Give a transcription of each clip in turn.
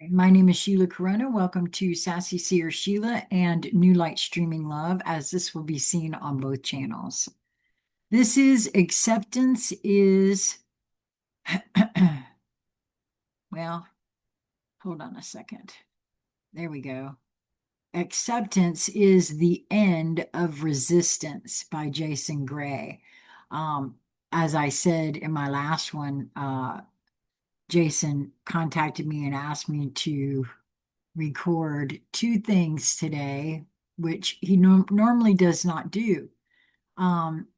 My name is Sheila Corona. Welcome to Sassy Seer Sheila and New Light Streaming Love, as this will be seen on both channels. This is acceptance is, well, hold on a second. There we go. Acceptance is the end of resistance by Jason Gray. Um, as I said in my last one, Jason contacted me and asked me to record two things today, which he normally does not do. Um,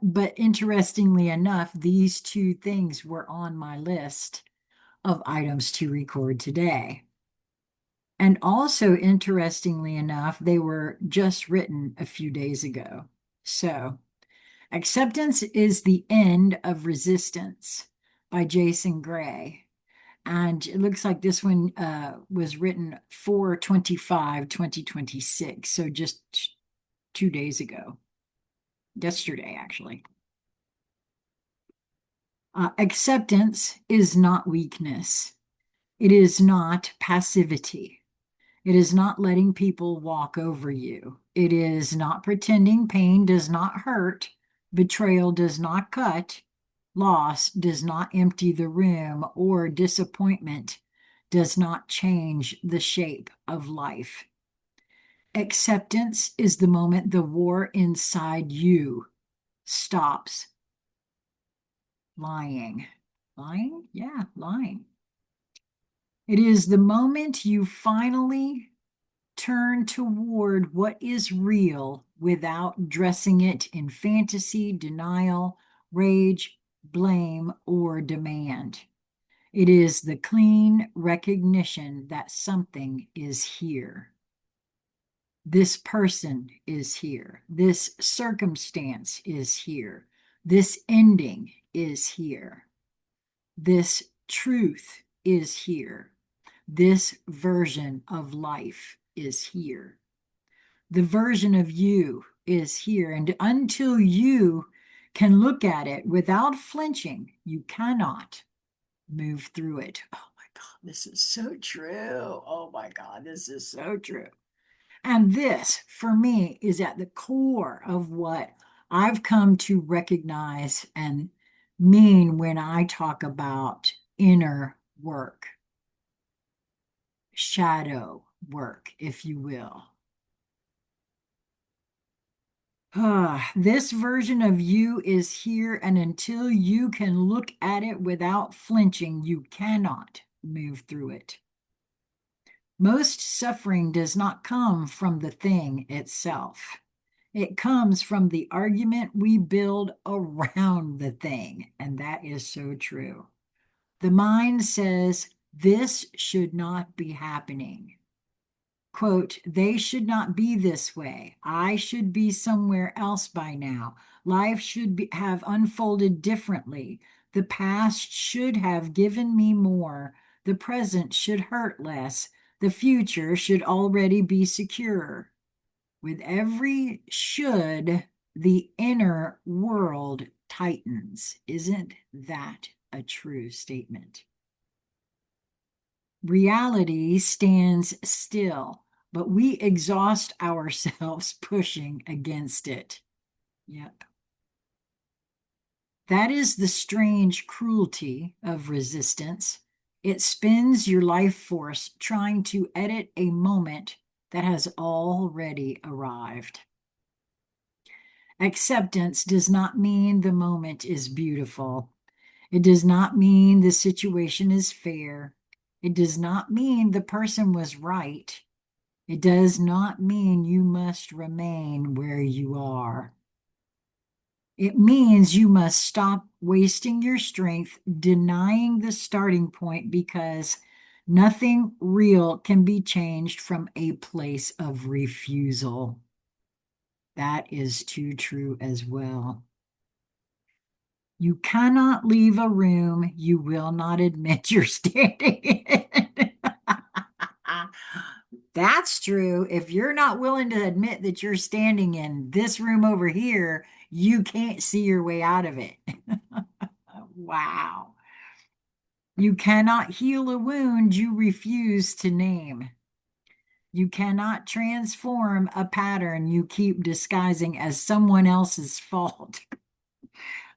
but interestingly enough, these two things were on my list of items to record today. And also, interestingly enough, they were just written a few days ago. So, Acceptance is the End of Resistance by Jason Gray. And it looks like this one was written 4/25/2026. So just 2 days ago, yesterday, actually. Acceptance is not weakness. It is not passivity. It is not letting people walk over you. It is not pretending pain does not hurt, betrayal does not cut, loss does not empty the room, or disappointment does not change the shape of life. Acceptance is the moment the war inside you stops lying. Lying? Yeah, lying. It is the moment you finally turn toward what is real without dressing it in fantasy, denial, rage, blame, or demand. It is the clean recognition that something is here. This person is here. This circumstance is here. This ending is here. This truth is here. This version of life is here. The version of you is here. And until you can look at it without flinching, you cannot move through it. Oh my God, this is so true. Oh my God, this is so true. And this, for me, is at the core of what I've come to recognize and mean when I talk about inner work, shadow work, if you will. This version of you is here, and until you can look at it without flinching, you cannot move through it. Most suffering does not come from the thing itself. It comes from the argument we build around the thing, and that is so true. The mind says, this should not be happening. Quote, they should not be this way. I should be somewhere else by now. Life should have unfolded differently. The past should have given me more. The present should hurt less. The future should already be secure. With every should, the inner world tightens. Isn't that a true statement? Reality stands still, but we exhaust ourselves pushing against it. Yep. That is the strange cruelty of resistance. It spends your life force trying to edit a moment that has already arrived. Acceptance does not mean the moment is beautiful. It does not mean the situation is fair. It does not mean the person was right. It does not mean you must remain where you are. It means you must stop wasting your strength denying the starting point, because nothing real can be changed from a place of refusal. That is too true as well. You cannot leave a room you will not admit you're standing in. That's true. If you're not willing to admit that you're standing in this room over here, you can't see your way out of it. Wow. You cannot heal a wound you refuse to name. You cannot transform a pattern you keep disguising as someone else's fault.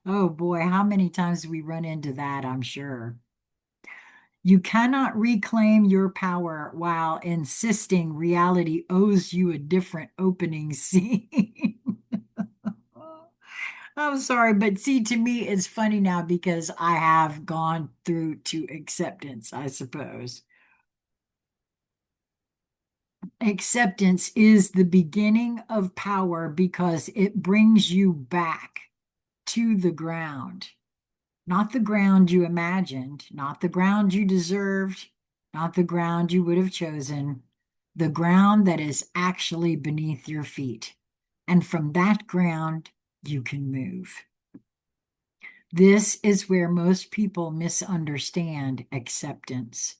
Oh boy, how many times do we run into that, I'm sure. You cannot reclaim your power while insisting reality owes you a different opening scene. I'm sorry, but see, to me, it's funny now because I have gone through to acceptance, I suppose. Acceptance is the beginning of power because it brings you back to the ground. Not the ground you imagined, not the ground you deserved, not the ground you would have chosen, the ground that is actually beneath your feet. And from that ground, you can move. This is where most people misunderstand acceptance.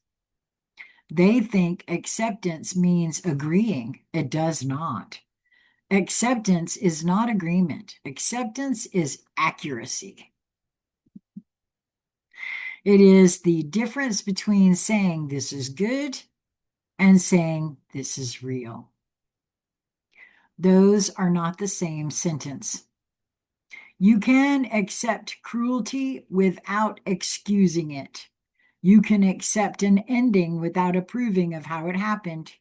They think acceptance means agreeing. It does not. Acceptance is not agreement. Acceptance is accuracy. It is the difference between saying this is good and saying this is real. Those are not the same sentence. You can accept cruelty without excusing it. You can accept an ending without approving of how it happened.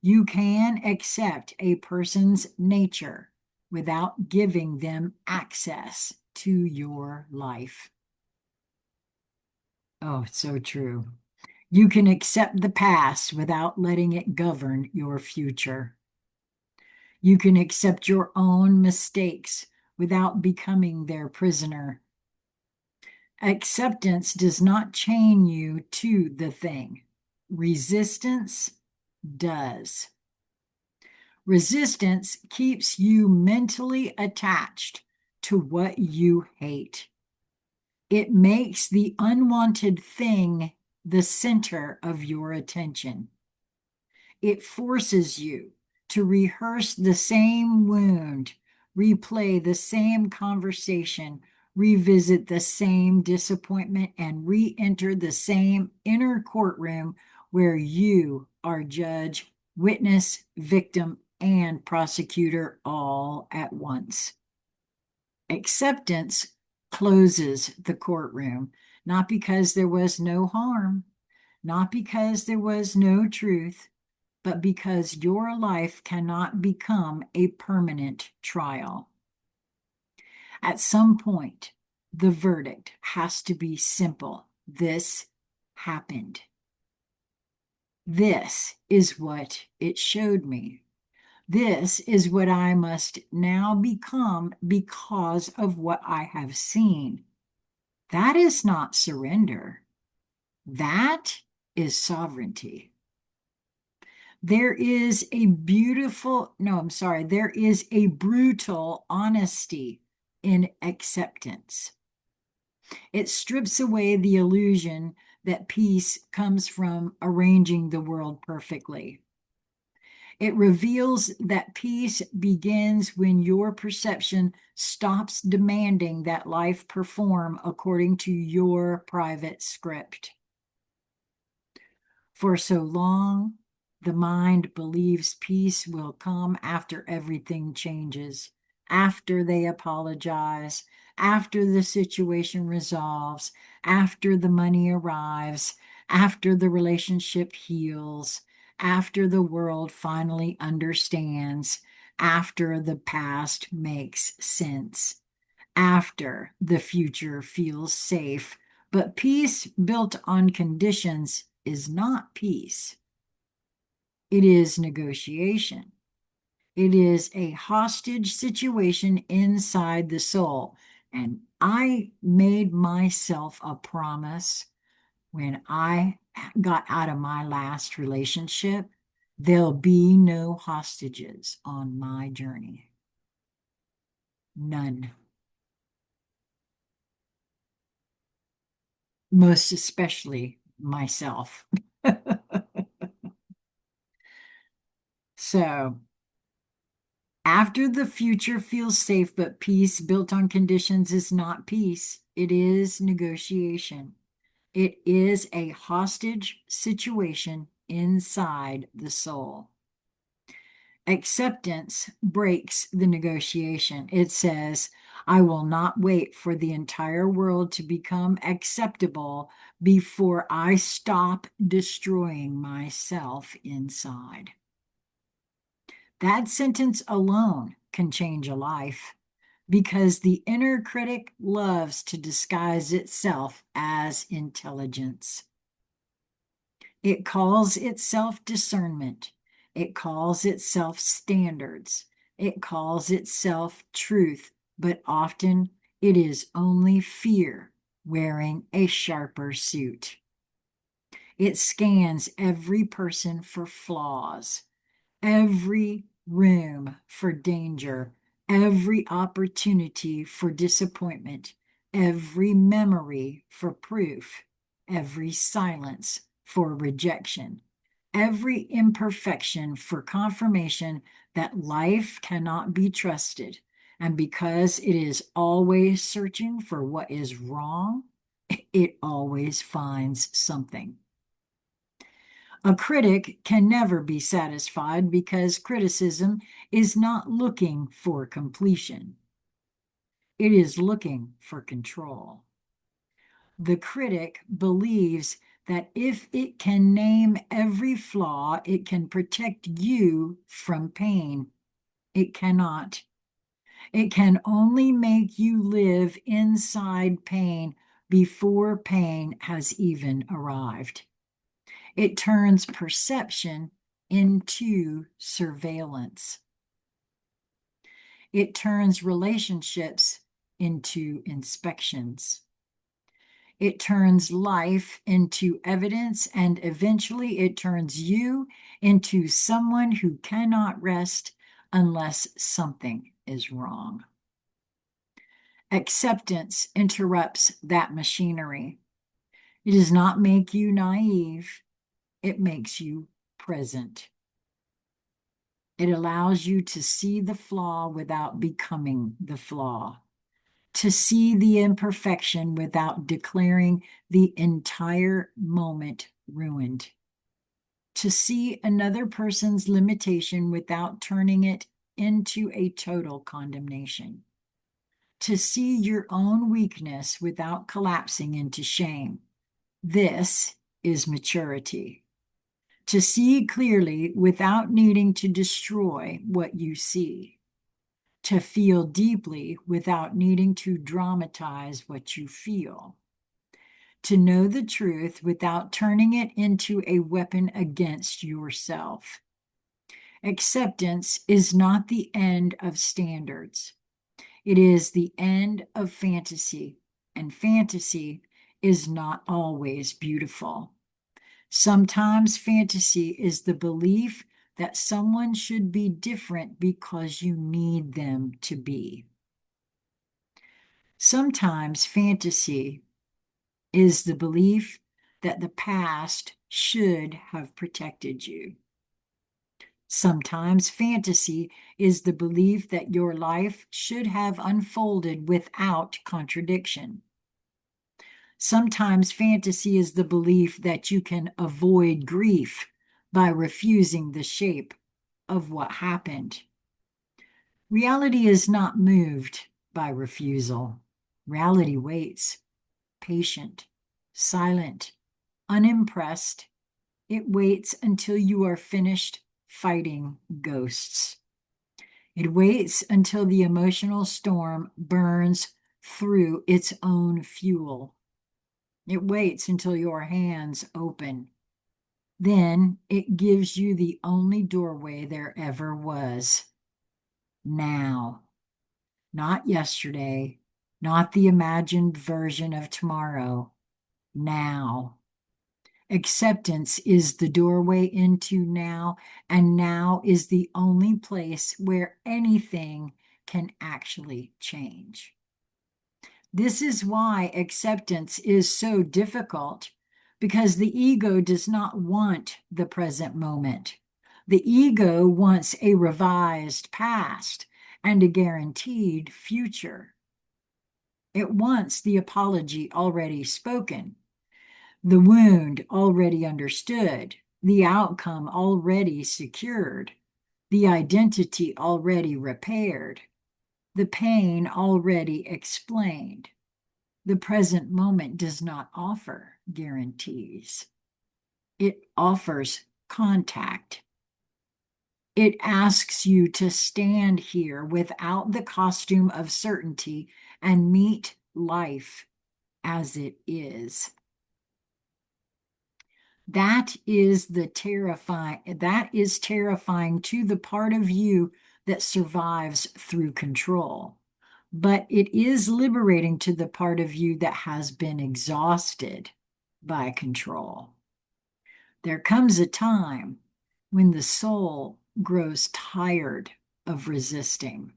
You can accept a person's nature without giving them access to your life. Oh, it's so true. You can accept the past without letting it govern your future. You can accept your own mistakes without becoming their prisoner. Acceptance does not chain you to the thing. Resistance does. Resistance keeps you mentally attached to what you hate. It makes the unwanted thing the center of your attention. It forces you to rehearse the same wound, replay the same conversation, revisit the same disappointment, and re enter the same inner courtroom where you are judge, witness, victim, and prosecutor all at once. Acceptance closes the courtroom, not because there was no harm, not because there was no truth, but because your life cannot become a permanent trial. At some point, the verdict has to be simple. This happened. This is what it showed me. This is what I must now become because of what I have seen. That is not surrender. That is sovereignty. There is a there is a brutal honesty in acceptance. It strips away the illusion that peace comes from arranging the world perfectly. It reveals that peace begins when your perception stops demanding that life perform according to your private script. For so long, the mind believes peace will come after everything changes, after they apologize, after the situation resolves, after the money arrives, after the relationship heals, after the world finally understands, after the past makes sense, after the future feels safe. But peace built on conditions is not peace. It is negotiation. It is a hostage situation inside the soul. And I made myself a promise when I got out of my last relationship, there'll be no hostages on my journey. None. Most especially myself. So, after the future feels safe, but peace built on conditions is not peace, it is negotiation. It is a hostage situation inside the soul. Acceptance breaks the negotiation. It says, I will not wait for the entire world to become acceptable before I stop destroying myself inside. That sentence alone can change a life because the inner critic loves to disguise itself as intelligence. It calls itself discernment. It calls itself standards. It calls itself truth, but often it is only fear wearing a sharper suit. It scans every person for flaws, every room for danger, every opportunity for disappointment, every memory for proof, every silence for rejection, every imperfection for confirmation that life cannot be trusted. And because it is always searching for what is wrong, it always finds something. A critic can never be satisfied because criticism is not looking for completion. It is looking for control. The critic believes that if it can name every flaw, it can protect you from pain. It cannot. It can only make you live inside pain before pain has even arrived. It turns perception into surveillance. It turns relationships into inspections. It turns life into evidence, and eventually it turns you into someone who cannot rest unless something is wrong. Acceptance interrupts that machinery. It does not make you naive. It makes you present. It allows you to see the flaw without becoming the flaw, to see the imperfection without declaring the entire moment ruined, to see another person's limitation without turning it into a total condemnation, to see your own weakness without collapsing into shame. This is maturity. To see clearly without needing to destroy what you see. To feel deeply without needing to dramatize what you feel. To know the truth without turning it into a weapon against yourself. Acceptance is not the end of standards. It is the end of fantasy, and fantasy is not always beautiful. Sometimes fantasy is the belief that someone should be different because you need them to be. Sometimes fantasy is the belief that the past should have protected you. Sometimes fantasy is the belief that your life should have unfolded without contradiction. Sometimes fantasy is the belief that you can avoid grief by refusing the shape of what happened. Reality is not moved by refusal. Reality waits, patient, silent, unimpressed. It waits until you are finished fighting ghosts. It waits until the emotional storm burns through its own fuel. It waits until your hands open. Then it gives you the only doorway there ever was. Now. Not yesterday, not the imagined version of tomorrow. Now. Acceptance is the doorway into now, and now is the only place where anything can actually change. This is why acceptance is so difficult, because the ego does not want the present moment. The ego wants a revised past and a guaranteed future. It wants the apology already spoken. The wound already understood, the outcome already secured, the identity already repaired, the pain already explained. The present moment does not offer guarantees. It offers contact. It asks you to stand here without the costume of certainty and meet life as it is. That is terrifying to the part of you that survives through control. But it is liberating to the part of you that has been exhausted by control. There comes a time when the soul grows tired of resisting.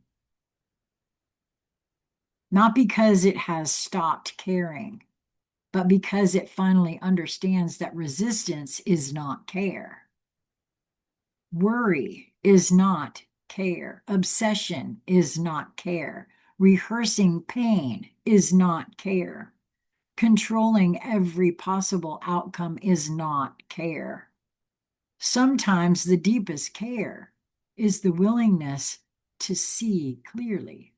Not because it has stopped caring, but because it finally understands that resistance is not care. Worry is not care. Obsession is not care. Rehearsing pain is not care. Controlling every possible outcome is not care. Sometimes the deepest care is the willingness to see clearly,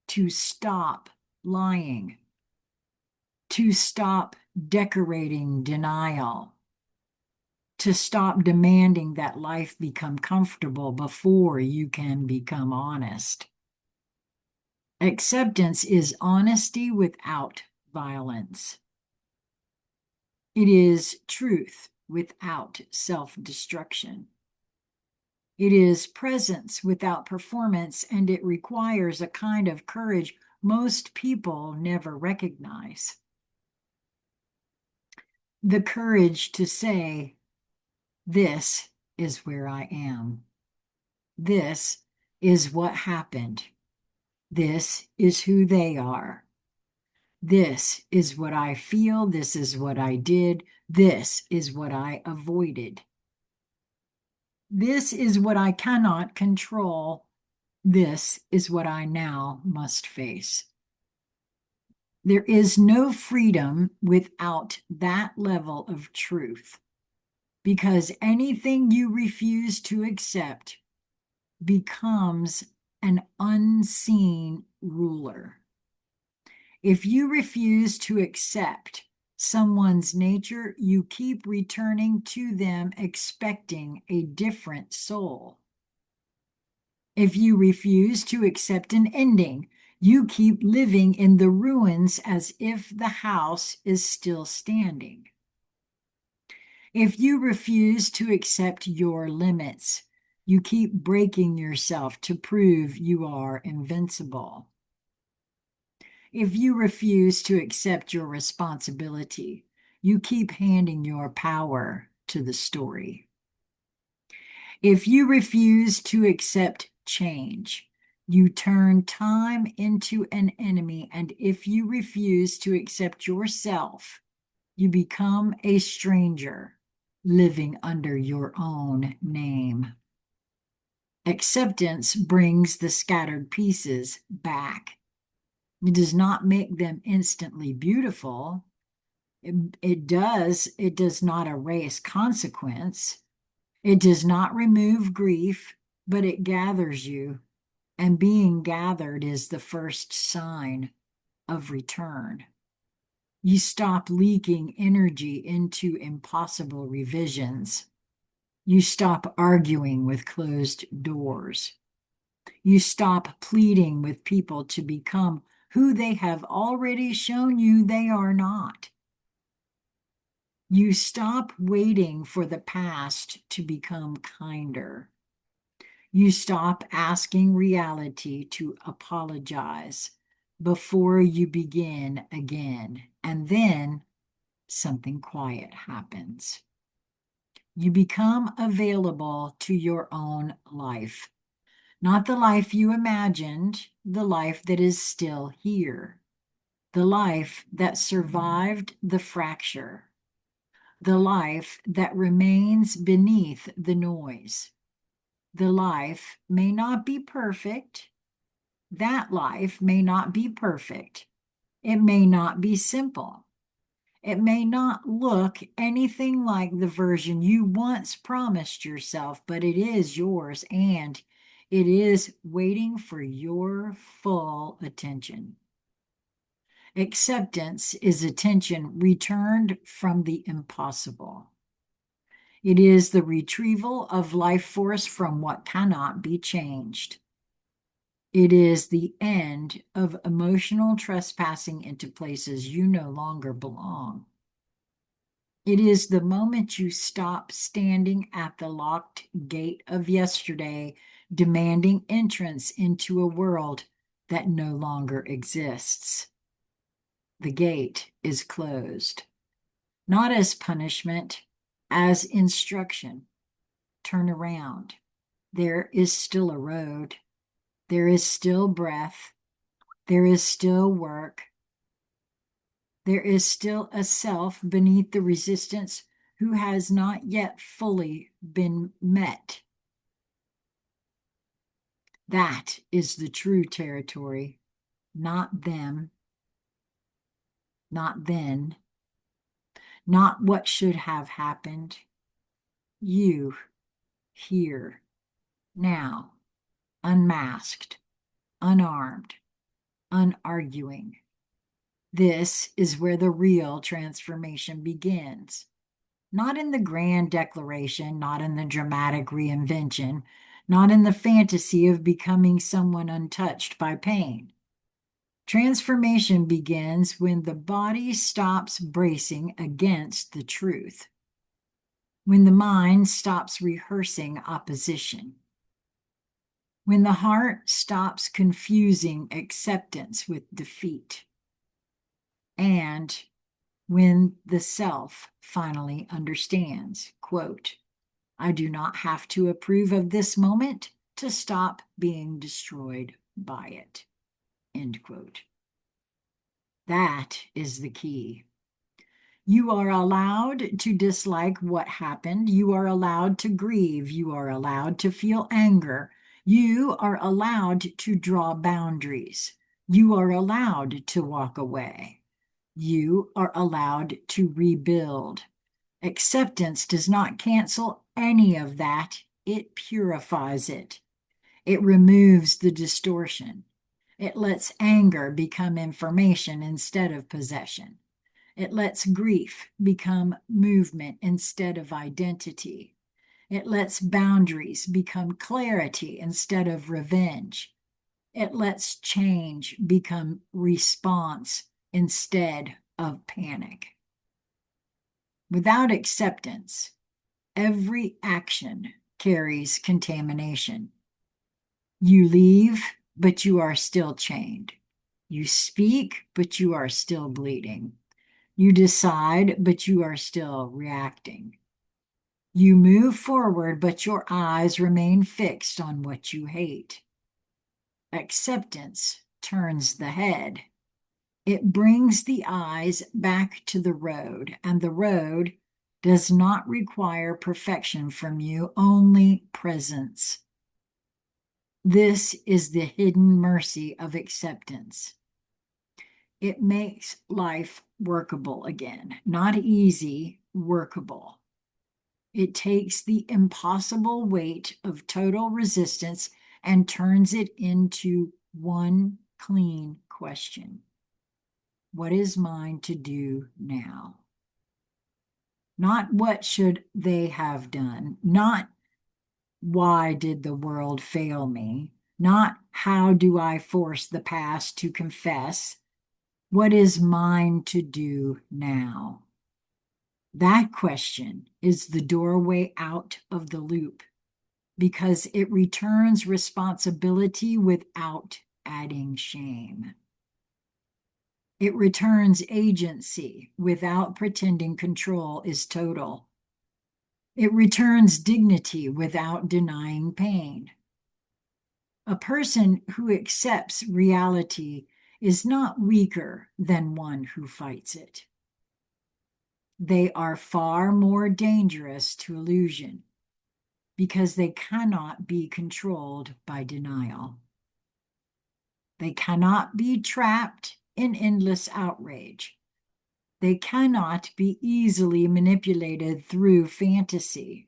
to stop lying, to stop decorating denial, to stop demanding that life become comfortable before you can become honest. Acceptance is honesty without violence. It is truth without self-destruction. It is presence without performance, and it requires a kind of courage most people never recognize. The courage to say, this is where I am. This is what happened. This is who they are. This is what I feel. This is what I did. This is what I avoided. This is what I cannot control. This is what I now must face. There is no freedom without that level of truth, because anything you refuse to accept becomes an unseen ruler. If you refuse to accept someone's nature, you keep returning to them expecting a different soul. If you refuse to accept an ending, you keep living in the ruins as if the house is still standing. If you refuse to accept your limits, you keep breaking yourself to prove you are invincible. If you refuse to accept your responsibility, you keep handing your power to the story. If you refuse to accept change, you turn time into an enemy. And if you refuse to accept yourself, you become a stranger living under your own name. Acceptance brings the scattered pieces back. It does not make them instantly beautiful. It does not erase consequence. It does not remove grief, but it gathers you. And being gathered is the first sign of return. You stop leaking energy into impossible revisions. You stop arguing with closed doors. You stop pleading with people to become who they have already shown you they are not. You stop waiting for the past to become kinder. You stop asking reality to apologize before you begin again. And then something quiet happens. You become available to your own life. Not the life you imagined, the life that is still here. The life that survived the fracture. The life that remains beneath the noise. The life may not be perfect. That life may not be perfect. It may not be simple. It may not look anything like the version you once promised yourself, but it is yours and it is waiting for your full attention. Acceptance is attention returned from the impossible. It is the retrieval of life force from what cannot be changed. It is the end of emotional trespassing into places you no longer belong. It is the moment you stop standing at the locked gate of yesterday, demanding entrance into a world that no longer exists. The gate is closed, not as punishment, as instruction. Turn around. There is still a road. There is still breath. There is still work. There is still a self beneath the resistance who has not yet fully been met. That is the true territory, not them, not then, not what should have happened. You, here, now, unmasked, unarmed, unarguing. This is where the real transformation begins. Not in the grand declaration, not in the dramatic reinvention, not in the fantasy of becoming someone untouched by pain. Transformation begins when the body stops bracing against the truth, when the mind stops rehearsing opposition, when the heart stops confusing acceptance with defeat, and when the self finally understands, quote, I do not have to approve of this moment to stop being destroyed by it, end quote. That is the key. You are allowed to dislike what happened. You are allowed to grieve. You are allowed to feel anger. You are allowed to draw boundaries. You are allowed to walk away. You are allowed to rebuild. Acceptance does not cancel any of that. It purifies it. It removes the distortion. It lets anger become information instead of possession. It lets grief become movement instead of identity. It lets boundaries become clarity instead of revenge. It lets change become response instead of panic. Without acceptance, every action carries contamination. You leave, but you are still chained. You speak, but you are still bleeding. You decide, but you are still reacting. You move forward, but your eyes remain fixed on what you hate. Acceptance turns the head. It brings the eyes back to the road, and the road does not require perfection from you, only presence. This is the hidden mercy of acceptance. It makes life workable again, not easy, workable. It takes the impossible weight of total resistance and turns it into one clean question. What is mine to do now? Not what should they have done, not why did the world fail me, not how do I force the past to confess. What is mine to do now? That question is the doorway out of the loop because it returns responsibility without adding shame. It returns agency without pretending control is total. It returns dignity without denying pain. A person who accepts reality is not weaker than one who fights it. They are far more dangerous to illusion because they cannot be controlled by denial. They cannot be trapped in endless outrage. They cannot be easily manipulated through fantasy.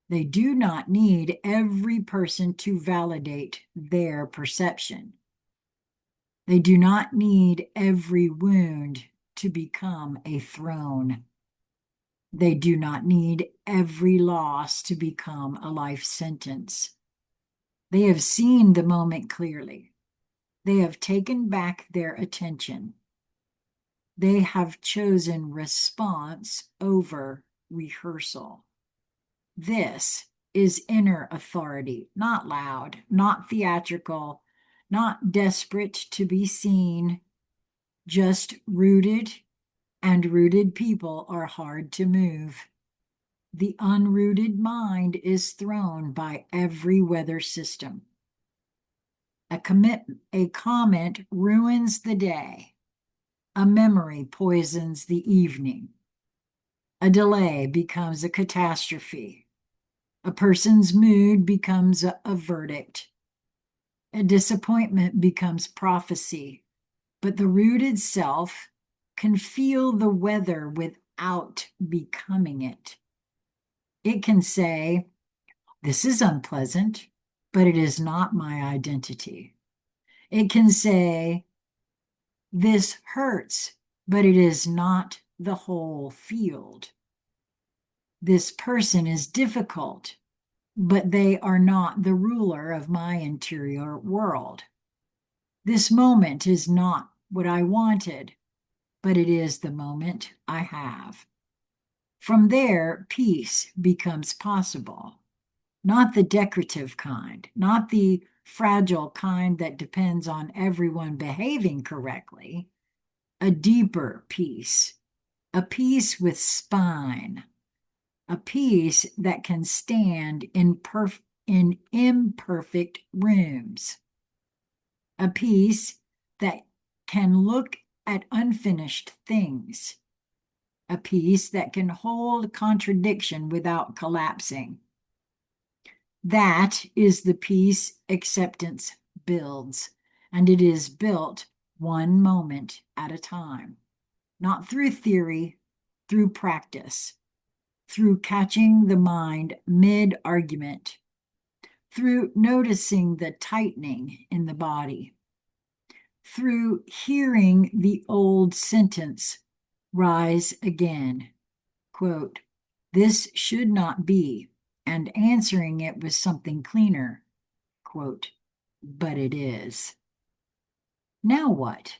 They do not need every person to validate their perception. They do not need every wound to become a throne. They do not need every loss to become a life sentence. They have seen the moment clearly. They have taken back their attention. They have chosen response over rehearsal. This is inner authority, not loud, not theatrical, not desperate to be seen, just rooted, and rooted people are hard to move. The unrooted mind is thrown by every weather system. A comment ruins the day. A memory poisons the evening. A delay becomes a catastrophe. A person's mood becomes a verdict. A disappointment becomes prophecy. But the rooted self can feel the weather without becoming it. It can say, "This is unpleasant, but it is not my identity." It can say, "This hurts, but it is not the whole field." This person is difficult, but they are not the ruler of my interior world. This moment is not what I wanted, but it is the moment I have. From there, peace becomes possible, not the decorative kind, not the fragile kind that depends on everyone behaving correctly, a deeper peace, a peace with spine, a peace that can stand in imperfect rooms, a peace that can look at unfinished things, a peace that can hold contradiction without collapsing. That is the peace acceptance builds, and it is built one moment at a time, not through theory, through practice, through catching the mind mid-argument, through noticing the tightening in the body, through hearing the old sentence rise again, quote, "This should not be," and answering it with something cleaner, quote, "But it is." Now what?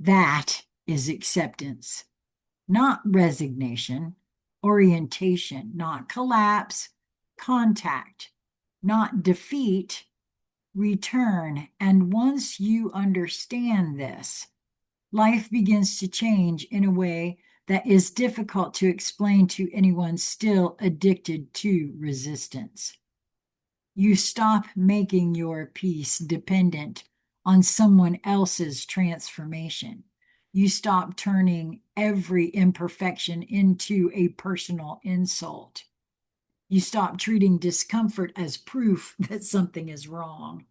That is acceptance, not resignation, orientation, not collapse, contact, not defeat, return. And once you understand this, life begins to change in a way that is difficult to explain to anyone still addicted to resistance. You stop making your peace dependent on someone else's transformation. You stop turning every imperfection into a personal insult. You stop treating discomfort as proof that something is wrong.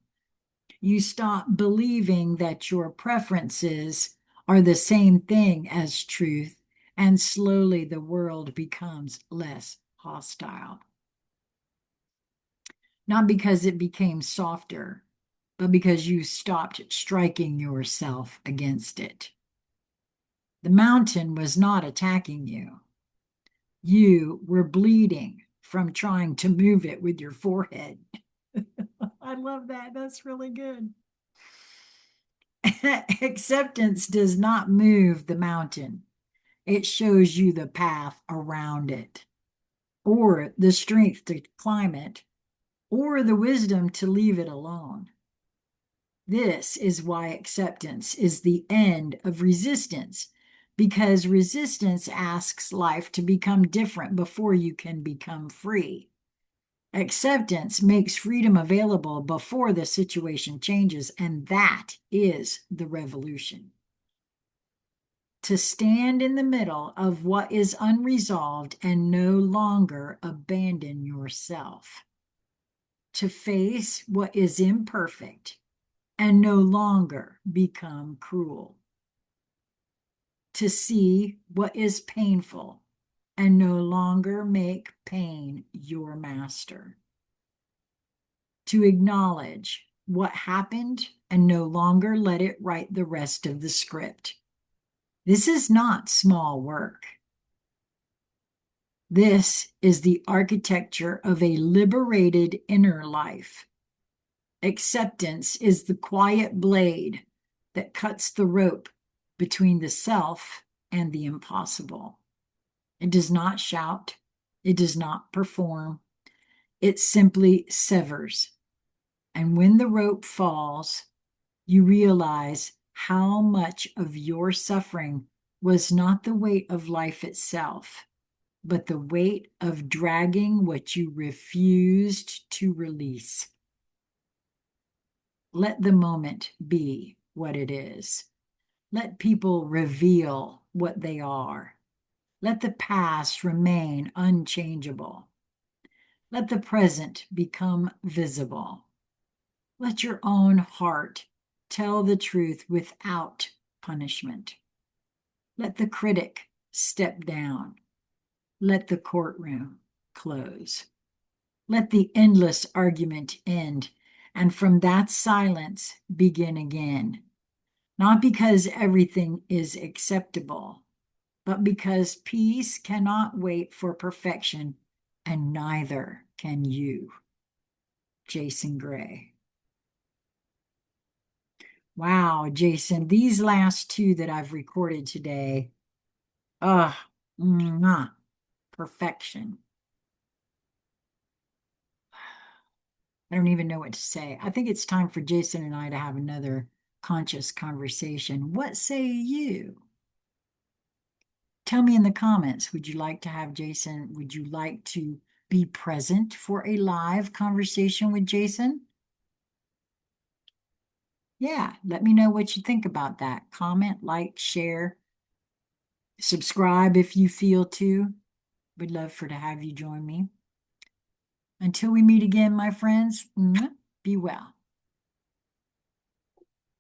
You stop believing that your preferences are the same thing as truth, and slowly the world becomes less hostile. Not because it became softer, but because you stopped striking yourself against it. The mountain was not attacking you. You were bleeding from trying to move it with your forehead. I love that. That's really good. Acceptance does not move the mountain. It shows you the path around it, or the strength to climb it, or the wisdom to leave it alone. This is why acceptance is the end of resistance, because resistance asks life to become different before you can become free. Acceptance makes freedom available before the situation changes, and that is the revolution. To stand in the middle of what is unresolved and no longer abandon yourself. To face what is imperfect and no longer become cruel. to see what is painful and no longer make pain your master. To acknowledge what happened and no longer let it write the rest of the script. This is not small work. This is the architecture of a liberated inner life. Acceptance is the quiet blade that cuts the rope between the self and the impossible. It does not shout. It does not perform. It simply severs. And when the rope falls, you realize how much of your suffering was not the weight of life itself, but the weight of dragging what you refused to release. Let the moment be what it is. Let people reveal what they are. Let the past remain unchangeable. Let the present become visible. Let your own heart tell the truth without punishment. Let the critic step down. Let the courtroom close. Let the endless argument end, and from that silence begin again. Not because everything is acceptable, but because peace cannot wait for perfection, and neither can you. Jason Gray. Wow, Jason, these last two that I've recorded today, perfection. I don't even know what to say. I think it's time for Jason and I to have another conscious conversation. What say you? Tell me in the comments, would you like to have Jason, would you like to be present for a live conversation with Jason? Yeah, let me know what you think about that. Comment, like, share, subscribe if you feel to. Would love to have you join me. Until we meet again, my friends, be well.